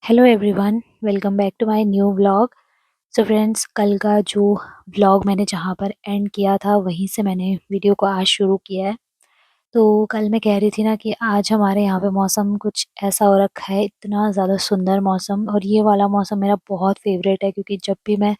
Hello everyone, welcome back to my new vlog. So friends, कल का जो vlog मैंने जहाँ पर एंड किया था वहीं से मैंने वीडियो को आज शुरू किया है। तो कल मैं कह रही थी ना कि आज हमारे यहाँ पे मौसम कुछ ऐसा हो रखा है, इतना ज़्यादा सुंदर मौसम। और ये वाला मौसम मेरा बहुत फेवरेट है क्योंकि जब भी मैं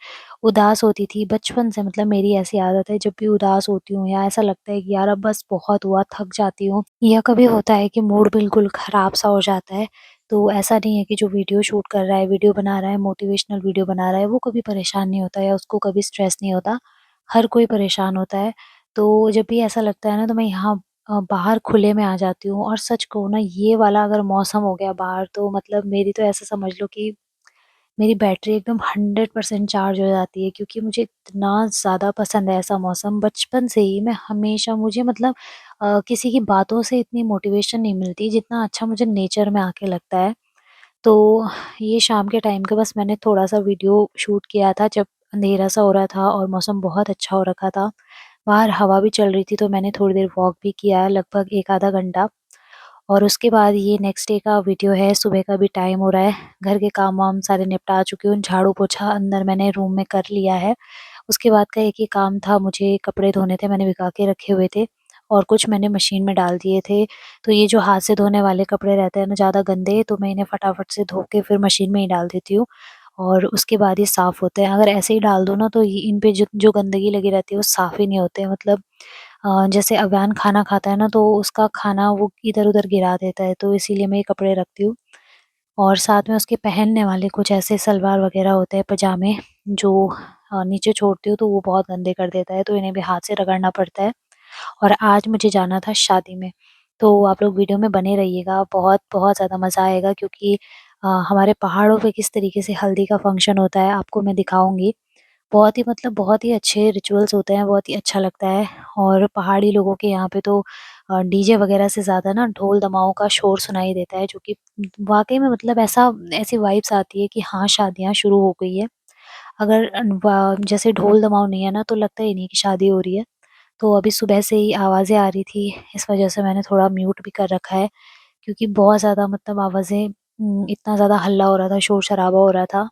उदास होती थी बचपन से, मतलब मेरी ऐसी आदत है, जब भी उदास होती हूँ या ऐसा लगता है कि यार अब बस बहुत हुआ, थक जाती हूँ, या कभी होता है कि मूड बिल्कुल ख़राब सा हो जाता है, तो ऐसा नहीं है कि जो वीडियो शूट कर रहा है, वीडियो बना रहा है, मोटिवेशनल वीडियो बना रहा है, वो कभी परेशान नहीं होता या उसको कभी स्ट्रेस नहीं होता। हर कोई परेशान होता है। तो जब भी ऐसा लगता है ना, तो मैं यहाँ बाहर खुले में आ जाती हूँ। और सच कहूँ ना, ये वाला अगर मौसम हो गया बाहर, तो मतलब मेरी तो ऐसा समझ लो कि मेरी बैटरी एकदम 100% चार्ज हो जाती है, क्योंकि मुझे इतना ज़्यादा पसंद है ऐसा मौसम। बचपन से ही मैं हमेशा, मुझे मतलब किसी की बातों से इतनी मोटिवेशन नहीं मिलती जितना अच्छा मुझे नेचर में आके लगता है। तो ये शाम के टाइम का बस मैंने थोड़ा-सा वीडियो शूट किया था, जब अंधेरा सा हो रहा था और मौसम बहुत अच्छा हो रखा था। बाहर हवा भी चल रही थी, तो मैंने थोड़ी देर वॉक भी किया, लगभग 1 आधा घंटा। और उसके बाद ये नेक्स्ट डे का वीडियो है, सुबह का भी टाइम हो रहा है, घर के काम-वाम सारे निपटा चुकी हूँ, झाड़ू-पोछा अंदर मैंने रूम में कर लिया है। उसके बाद का एक ही काम था, मुझे कपड़े धोने थे, मैंने भिगा के रखे हुए थे और कुछ मैंने मशीन में डाल दिए थे। तो ये जो हाथ से धोने वाले कपड़े रहते हैं ना ज़्यादा गंदे, तो मैं इन्हें फटाफट से धो के फिर मशीन में ही डाल देती हूँ और उसके बाद ये साफ़ होते हैं। अगर ऐसे ही डाल दो ना, तो ये इन पे जो जो गंदगी लगी रहती है वो साफ़ ही नहीं होते हैं। मतलब जैसे अव्यान खाना खाता है ना, तो उसका खाना वो इधर-उधर गिरा देता है, तो इसीलिए मैं ये कपड़े रखती हूँ। और साथ में उसके पहनने वाले कुछ ऐसे सलवार वगैरह होते हैं, पजामे, जो नीचे छोड़ती हूँ तो वो बहुत गंदे कर देता है, तो इन्हें भी हाथ से रगड़ना पड़ता है। और आज मुझे जाना था शादी में, तो आप लोग वीडियो में बने रहिएगा, बहुत ज़्यादा मज़ा आएगा, क्योंकि हमारे पहाड़ों पे किस तरीके से हल्दी का फंक्शन होता है आपको मैं दिखाऊँगी। बहुत ही, मतलब बहुत ही अच्छे रिचुअल्स होते हैं, बहुत ही अच्छा लगता है। और पहाड़ी लोगों के यहाँ पे तो डीजे वगैरह से ज़्यादा ना ढोल दमाऊँ का शोर सुनाई देता है, जो कि वाक़ई में मतलब ऐसी वाइब्स आती है कि हाँ, शादियाँ शुरू हो गई है। अगर जैसे ढोल दमाऊँ नहीं है ना, तो लगता ही नहीं कि शादी हो रही है। तो अभी सुबह से ही आवाज़ें आ रही थी, इस वज़ह से मैंने थोड़ा म्यूट भी कर रखा है, क्योंकि बहुत ज़्यादा मतलब आवाज़ें, इतना ज़्यादा हल्ला हो रहा था, शोर-शराबा हो रहा था।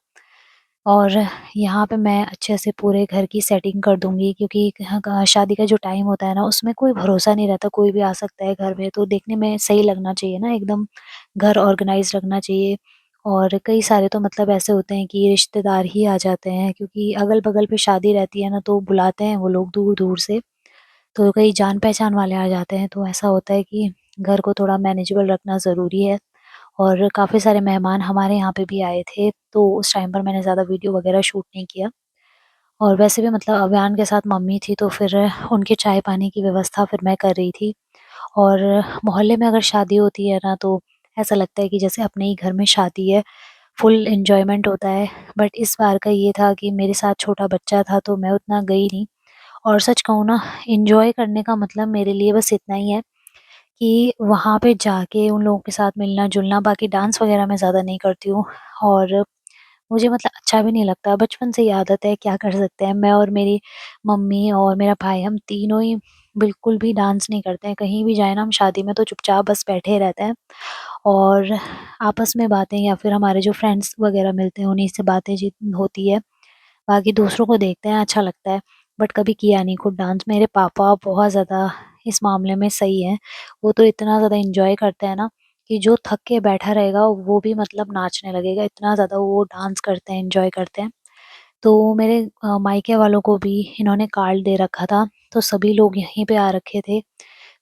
और यहाँ पे मैं अच्छे से पूरे घर की सेटिंग कर दूँगी, क्योंकि यहाँ का शादी का जो टाइम होता है ना, उसमें कोई भरोसा नहीं रहता, कोई भी आ सकता है घर में, तो देखने में सही लगना चाहिए ना, एकदम घर ऑर्गनाइज़ रखना चाहिए। और कई सारे तो मतलब ऐसे होते हैं कि रिश्तेदार ही आ जाते हैं, क्योंकि अगल-बगल पे शादी रहती है ना, तो बुलाते हैं वो लोग दूर-दूर से, तो कई जान-पहचान वाले आ जाते हैं, तो ऐसा होता है कि घर को थोड़ा मैनेजेबल रखना ज़रूरी है। और काफ़ी सारे मेहमान हमारे यहाँ पे भी आए थे, तो उस टाइम पर मैंने ज़्यादा वीडियो वगैरह शूट नहीं किया। और वैसे भी मतलब अभियान के साथ मम्मी थी, तो फिर उनके चाय-पानी की व्यवस्था फिर मैं कर रही थी। और मोहल्ले में अगर शादी होती है ना, तो ऐसा लगता है कि जैसे अपने ही घर में शादी है, फुल एन्जॉयमेंट होता है। बट इस बार का ये था कि मेरे साथ छोटा बच्चा था, तो मैं उतना गई नहीं। और सच कहूँ ना, एन्जॉय करने का मतलब मेरे लिए बस इतना ही है कि वहाँ पे जाके उन लोगों के साथ मिलना-जुलना, बाकी डांस वगैरह मैं ज़्यादा नहीं करती हूँ। और मुझे मतलब अच्छा भी नहीं लगता, बचपन से ही आदत है, क्या कर सकते हैं। मैं और मेरी मम्मी और मेरा भाई, हम तीनों ही बिल्कुल भी डांस नहीं करते हैं। कहीं भी जाएँ ना हम शादी में, तो चुपचाप बस बैठे रहते हैं और आपस में बातें, या फिर हमारे जो फ्रेंड्स वगैरह मिलते हैं उन्हीं से बातें होती है। बाकी दूसरों को देखते हैं, अच्छा लगता है, बट कभी किया नहीं खुद डांस। मेरे पापा बहुत ज़्यादा इस मामले में सही हैं। वो तो इतना ज़्यादा एन्जॉय करते हैं ना, कि जो थक के बैठा रहेगा वो भी मतलब नाचने लगेगा, इतना ज़्यादा वो डांस करते हैं, एन्जॉय करते हैं। तो मेरे मायके वालों को भी इन्होंने कार्ड दे रखा था, तो सभी लोग यहीं पे आ रखे थे।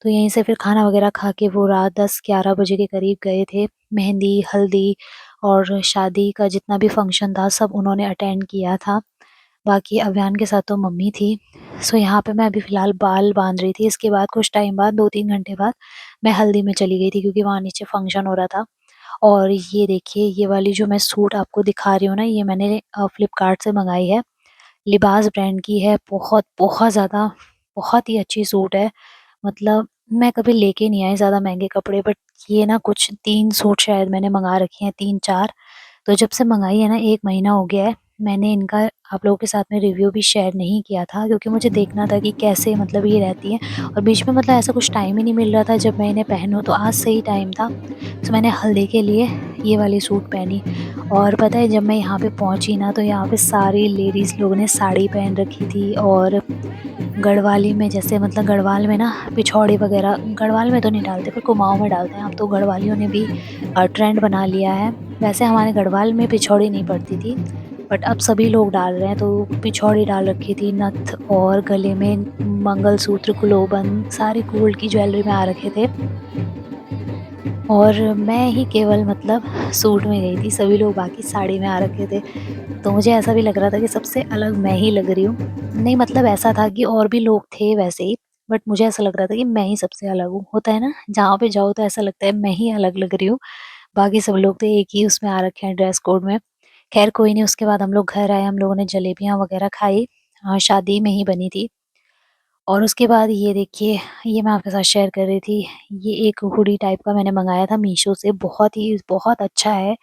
तो यहीं से फिर खाना वगैरह खा के वो रात 10-11 बजे के करीब गए थे। मेहंदी, हल्दी और शादी का जितना भी फंक्शन था, सब उन्होंने अटेंड किया था। बाकी अव्यान के साथ तो मम्मी थी। सो यहाँ पे मैं अभी फ़िलहाल बाल बाँध रही थी। इसके बाद कुछ टाइम बाद, 2-3 घंटे बाद, मैं हल्दी में चली गई थी, क्योंकि वहाँ नीचे फंक्शन हो रहा था। और ये देखिए, ये वाली जो मैं सूट आपको दिखा रही हूँ ना, ये मैंने फ्लिपकार्ट से मँगाई है। लिबास ब्रांड की है। बहुत ज़्यादा, बहुत ही अच्छी सूट है। मतलब मैं कभी लेके नहीं आई ज़्यादा महँगे कपड़े, बट ये ना कुछ 3 सूट शायद मैंने मँगा रखे हैं, 3-4। तो जब से मँगाई है ना, 1 महीना हो गया है। मैंने इनका आप लोगों के साथ में रिव्यू भी शेयर नहीं किया था, क्योंकि मुझे देखना था कि कैसे मतलब ये रहती हैं, और बीच में मतलब ऐसा कुछ टाइम ही नहीं मिल रहा था जब मैं इन्हें पहनूँ, तो आज सही टाइम था। तो मैंने हल्दी के लिए ये वाली सूट पहनी। और पता है, जब मैं यहाँ पे पहुँची ना, तो यहाँ पे सारी लेडीज़ लोगों ने साड़ी पहन रखी थी। और गढ़वाली में, जैसे मतलब गढ़वाल में ना पिछौड़ी वगैरह गढ़वाल में तो नहीं डालते, पर कुमाऊँ में डालते हैं। अब तो गढ़वालियों ने भी ट्रेंड बना लिया है। वैसे हमारे गढ़वाल में पिछौड़ी नहीं पड़ती थी, बट अब सभी लोग डाल रहे हैं। तो पिछौड़ी डाल रखी थी, नथ और गले में मंगलसूत्र, कुलोबन, सारी गोल्ड की ज्वेलरी में आ रखे थे। और मैं ही केवल मतलब सूट में गई थी, सभी लोग बाकी साड़ी में आ रखे थे। तो मुझे ऐसा भी लग रहा था कि सबसे अलग मैं ही लग रही हूँ। नहीं, मतलब ऐसा था कि और भी लोग थे वैसे ही, बट मुझे ऐसा लग रहा था कि मैं ही सबसे अलग हूँ। होता है ना, जहाँ पे जाओ तो ऐसा लगता है मैं ही अलग लग रही हूँ। बाकी सब लोग तो एक ही उसमें आ रखे हैं, ड्रेस कोड में। ख़ैर कोई नहीं, उसके बाद हम लोग घर आए, हम लोगों ने जलेबियाँ वग़ैरह खाई। शादी में ही बनी थी। और उसके बाद ये देखिए, ये मैं आपके साथ शेयर कर रही थी। ये एक हुडी टाइप का मैंने मँगाया था मीशो से, बहुत अच्छा है।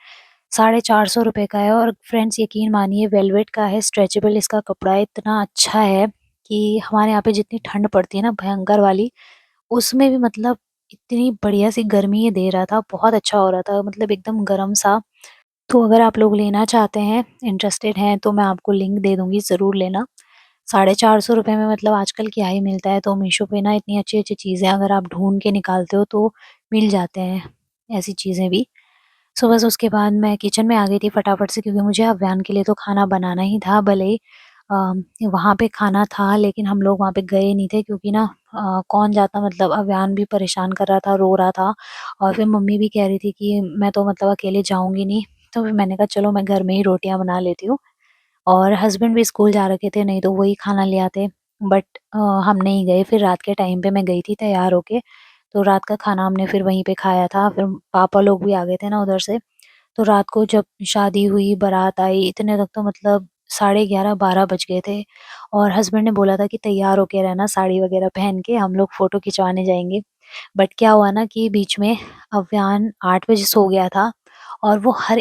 ₹450 का है, और फ्रेंड्स यकीन मानिए वेलवेट का है, स्ट्रेचेबल इसका कपड़ा है, इतना अच्छा है कि हमारे यहाँ पे जितनी ठंड पड़ती है ना भयंकर वाली, उसमें भी मतलब इतनी बढ़िया सी गर्मी ये दे रहा था, बहुत अच्छा हो रहा था, मतलब एकदम गरम-सा। तो अगर आप लोग लेना चाहते हैं, इंटरेस्टेड हैं, तो मैं आपको लिंक दे दूँगी, ज़रूर लेना। ₹450 में मतलब आजकल क्या ही मिलता है, तो मीशो पे ना इतनी अच्छी-अच्छी चीज़ें अगर आप ढूँढ के निकालते हो तो मिल जाते हैं, ऐसी चीज़ें भी। सो बस उसके बाद मैं किचन में आ गई थी फटाफट से, क्योंकि मुझे अभियान के लिए तो खाना बनाना ही था। भले ही वहाँ पे खाना था, लेकिन हम लोग वहाँ पे गए नहीं थे, क्योंकि ना कौन जाता, मतलब अभियान भी परेशान कर रहा था, रो रहा था। और फिर मम्मी भी कह रही थी कि मैं तो मतलब अकेले जाऊँगी नहीं। तो फिर मैंने कहा चलो मैं घर में ही रोटियाँ बना लेती हूँ। और हस्बैंड भी स्कूल जा रखे थे, नहीं तो वही खाना ले आते। बट हम नहीं गए, फिर रात के टाइम पे मैं गई थी तैयार होके, तो रात का खाना हमने फिर वहीं पे खाया था। फिर पापा लोग भी आ गए थे ना उधर से, तो रात को जब शादी हुई, बारात आई, इतने तक तो मतलब साढ़े 11-12 बज गए थे। और हस्बैंड ने बोला था कि तैयार होके रहना, साड़ी वगैरह पहन के हम लोग फ़ोटो खिंचवाने जाएँगे। बट क्या हुआ ना कि बीच में अव्यान 8 बजे सो गया था, और वो हर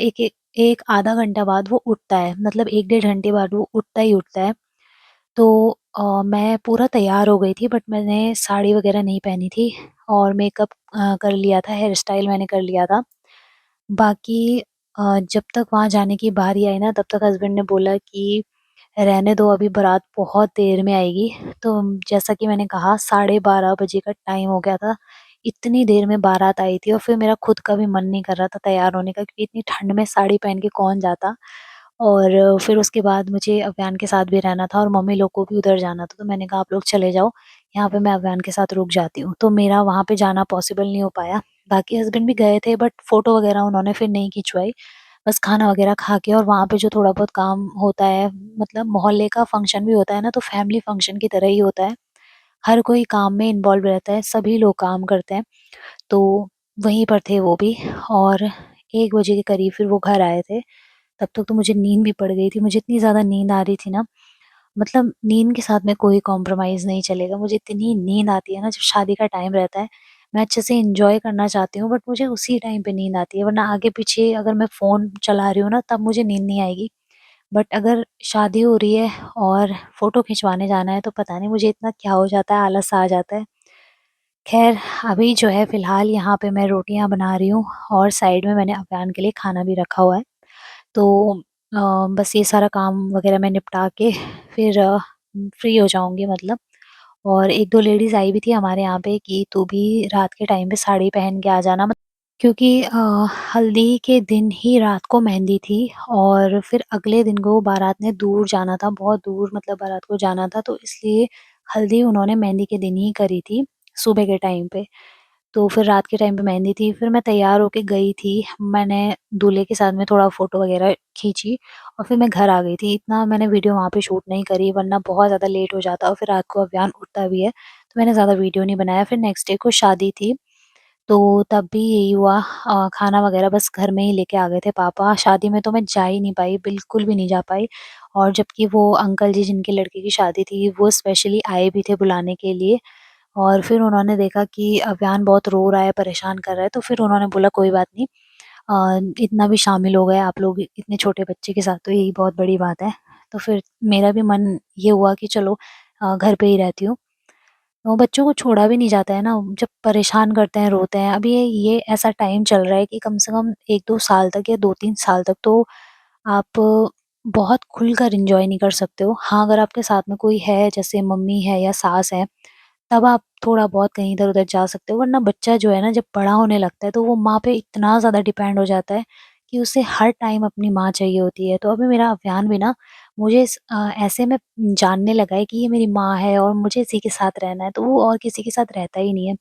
एक आधा घंटा बाद वो उठता है, मतलब 1 डेढ़ घंटे बाद वो उठता ही उठता है। तो मैं पूरा तैयार हो गई थी, बट मैंने साड़ी वगैरह नहीं पहनी थी, और मेकअप कर लिया था, हेयर स्टाइल मैंने कर लिया था। बाकी जब तक वहाँ जाने की बारी आई ना, तब तक हस्बैंड ने बोला कि रहने दो, अभी बारात बहुत देर में आएगी। तो जैसा कि मैंने कहा, 12:30 बजे का टाइम हो गया था। इतनी देर में बारात आई थी, और फिर मेरा खुद का भी मन नहीं कर रहा था तैयार होने का, क्योंकि इतनी ठंड में साड़ी पहन के कौन जाता। और फिर उसके बाद मुझे अव्यान के साथ भी रहना था, और मम्मी लोग को भी उधर जाना था। तो मैंने कहा आप लोग चले जाओ, यहाँ पे मैं अव्यान के साथ रुक जाती हूँ। तो मेरा वहाँ पे जाना पॉसिबल नहीं हो पाया। बाकी हस्बैंड भी गए थे, बट फ़ोटो वगैरह उन्होंने फिर नहीं खिंचवाई। बस खाना वगैरह खा के, और वहाँ पे जो थोड़ा बहुत काम होता है, मतलब मोहल्ले का फंक्शन भी होता है ना, तो फैमिली फंक्शन की तरह ही होता है। हर कोई काम में इन्वॉल्व रहता है, सभी लोग काम करते हैं। तो वहीं पर थे वो भी, और 1 बजे के करीब फिर वो घर आए थे। तब तक तो मुझे नींद भी पड़ गई थी। मुझे इतनी ज़्यादा नींद आ रही थी ना, मतलब नींद के साथ में कोई कॉम्प्रोमाइज़ नहीं चलेगा। मुझे इतनी नींद आती है ना, जब शादी का टाइम रहता है, मैं अच्छे से एन्जॉय करना चाहती हूँ, बट मुझे उसी टाइम पे नींद आती है, वरना आगे-पीछे अगर मैं फ़ोन चला रही हूँ ना, तब मुझे नींद नहीं आएगी। बट अगर शादी हो रही है और फ़ोटो खिंचवाने जाना है, तो पता नहीं मुझे इतना क्या हो जाता है, आलस आ जाता है। ख़ैर अभी जो है फ़िलहाल यहाँ पे मैं रोटियाँ बना रही हूँ, और साइड में मैंने अव्यान के लिए खाना भी रखा हुआ है। तो बस ये सारा काम वग़ैरह मैं निपटा के फिर फ्री हो जाऊँगी मतलब। और 1-2 लेडीज़ आई भी थी हमारे यहाँ पे कि तू भी रात के टाइम पे साड़ी पहन के आ जाना, क्योंकि हल्दी के दिन ही रात को मेहंदी थी, और फिर अगले दिन को बारात ने दूर जाना था, बहुत दूर मतलब बारात को जाना था, तो इसलिए हल्दी उन्होंने मेहंदी के दिन ही करी थी, सुबह के टाइम पे। तो फिर रात के टाइम पे मेहंदी थी, फिर मैं तैयार होके गई थी। मैंने दूल्हे के साथ में थोड़ा फ़ोटो वगैरह खींची, और फिर मैं घर आ गई थी। इतना मैंने वीडियो वहाँ पे शूट नहीं करी, वरना बहुत ज़्यादा लेट हो जाता, और फिर रात को अभियान उठता भी है, तो मैंने ज़्यादा वीडियो नहीं बनाया। फिर नेक्स्ट डे को शादी थी, तो तब भी यही हुआ, खाना वगैरह बस घर में ही लेके आ गए थे पापा। शादी में तो मैं जा ही नहीं पाई, बिल्कुल भी नहीं जा पाई। और जबकि वो अंकल जी जिनके लड़के की शादी थी, वो स्पेशली आए भी थे बुलाने के लिए। और फिर उन्होंने देखा कि अव्यान बहुत रो रहा है, परेशान कर रहा है, तो फिर उन्होंने बोला कोई बात नहीं, इतना भी शामिल हो गए आप लोग इतने छोटे बच्चे के साथ, तो यही बहुत बड़ी बात है। तो फिर मेरा भी मन ये हुआ कि चलो घर पे ही रहती हूँ। तो बच्चों को छोड़ा भी नहीं जाता है ना, जब परेशान करते हैं, रोते हैं। अभी ये ऐसा टाइम चल रहा है कि कम से कम 1-2 साल तक या 2-3 साल तक तो आप बहुत खुलकर एन्जॉय नहीं कर सकते हो। हाँ, अगर आपके साथ में कोई है, जैसे मम्मी है या सास है, तब आप थोड़ा बहुत कहीं इधर-उधर जा सकते हो, वरना बच्चा जो है ना जब बड़ा होने लगता है तो वो माँ पे इतना ज़्यादा डिपेंड हो जाता है कि उसे हर टाइम अपनी माँ चाहिए होती है। तो अभी मेरा अभियान भी ना मुझे ऐसे में जानने लगा है कि ये मेरी माँ है और मुझे इसी के साथ रहना है, तो वो और किसी के साथ रहता ही नहीं है।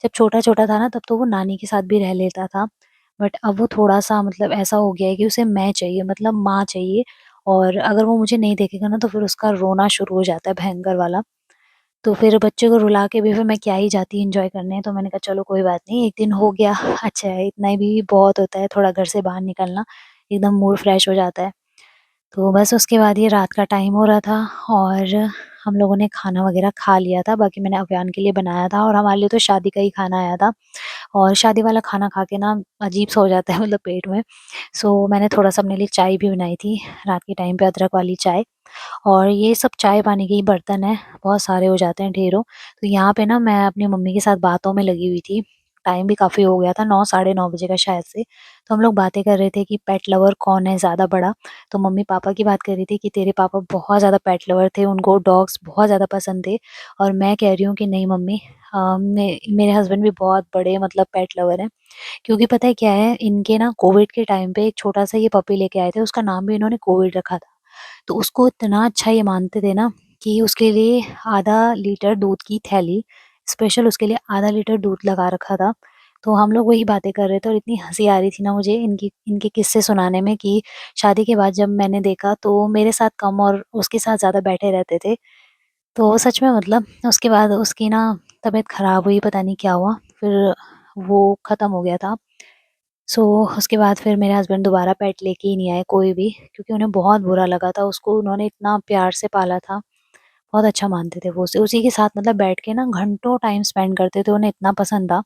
जब छोटा-छोटा था ना तब तो वो नानी के साथ भी रह लेता था, बट अब वो थोड़ा-सा मतलब ऐसा हो गया है कि उसे मैं चाहिए, मतलब माँ चाहिए। और अगर वो मुझे नहीं देखेगा ना तो फिर उसका रोना शुरू हो जाता है भयंकर वाला। तो फिर बच्चे को रुला के भी फिर मैं क्या ही जाती एन्जॉय करने, तो मैंने कहा चलो कोई बात नहीं, एक दिन हो गया अच्छा है, इतना ही भी बहुत होता है थोड़ा घर से बाहर निकलना, एकदम मूड फ्रेश हो जाता है। तो बस उसके बाद ये रात का टाइम हो रहा था और हम लोगों ने खाना वगैरह खा लिया था, बाकी मैंने अभियान के लिए बनाया था और हमारे लिए तो शादी का ही खाना आया था। और शादी वाला खाना खा के ना अजीब-सा हो जाता है मतलब पेट में। सो मैंने थोड़ा-सा अपने लिए चाय भी बनाई थी, रात के टाइम पे अदरक वाली चाय। और ये सब चाय-पानी के ही बर्तन हैं, बहुत सारे हो जाते हैं ढेरों। तो यहाँ पे ना मैं अपनी मम्मी के साथ बातों में लगी हुई थी, टाइम भी काफ़ी हो गया था, 9 साढ़े 9 बजे का शायद से। तो हम लोग बातें कर रहे थे कि पेट लवर कौन है ज़्यादा बड़ा, तो मम्मी-पापा की बात कर रही थी कि तेरे पापा बहुत ज़्यादा पेट लवर थे, उनको डॉग्स बहुत ज़्यादा पसंद थे। और मैं कह रही हूँ कि नहीं मम्मी, मेरे हस्बैंड भी बहुत बड़े मतलब पेट लवर हैं। क्योंकि पता है क्या है, इनके ना कोविड के टाइम पे एक छोटा-सा ये पपी लेके आए थे, उसका नाम भी इन्होंने कोविड रखा था। तो उसको इतना अच्छा ये मानते थे ना कि उसके लिए आधा लीटर दूध की थैली, स्पेशल उसके लिए आधा लीटर दूध लगा रखा था। तो हम लोग वही बातें कर रहे थे और इतनी हँसी आ रही थी ना मुझे इनकी इनके किस्से सुनाने में कि शादी के बाद जब मैंने देखा तो मेरे साथ कम और उसके साथ ज़्यादा बैठे रहते थे। तो सच में मतलब उसके बाद उसकी ना तबीयत ख़राब हुई, पता नहीं क्या हुआ, फिर वो ख़त्म हो गया था। सो उसके बाद फिर मेरे हस्बैंड दोबारा पेट लेके ही नहीं आए कोई भी, क्योंकि उन्हें बहुत बुरा लगा था, उसको उन्होंने इतना प्यार से पाला था, बहुत अच्छा मानते थे वो उसे। उसी के साथ मतलब बैठ के ना घंटों टाइम स्पेंड करते थे, उन्हें इतना पसंद था।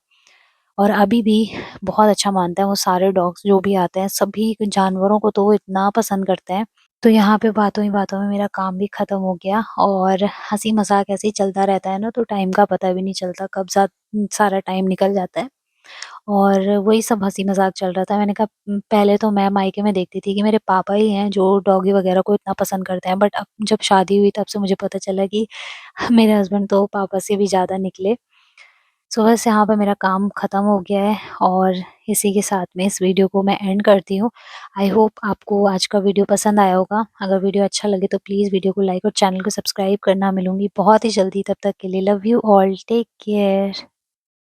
और अभी भी बहुत अच्छा मानते हैं वो सारे डॉग्स जो भी आते हैं, सभी जानवरों को तो वो इतना पसंद करते हैं। तो यहाँ पे बातों ही बातों में मेरा काम भी ख़त्म हो गया और हँसी-मज़ाक ऐसे ही चलता रहता है ना, तो टाइम का पता भी नहीं चलता कब सारा टाइम निकल जाता है। और वही सब हँसी-मज़ाक चल रहा था। मैंने कहा पहले तो मैं मायके में देखती थी कि मेरे पापा ही हैं जो डॉगी वग़ैरह को इतना पसंद करते हैं, बट अब जब शादी हुई तब से मुझे पता चला कि मेरे हस्बैंड तो पापा से भी ज़्यादा निकले। सो बस यहाँ पे मेरा काम ख़त्म हो गया है और इसी के साथ में इस वीडियो को मैं एंड करती हूँ। आई होप आपको आज का वीडियो पसंद आया होगा। अगर वीडियो अच्छा लगे तो प्लीज़ वीडियो को लाइक और चैनल को सब्सक्राइब करना। मिलूँगी बहुत ही जल्दी, तब तक के लिए love you all, take care.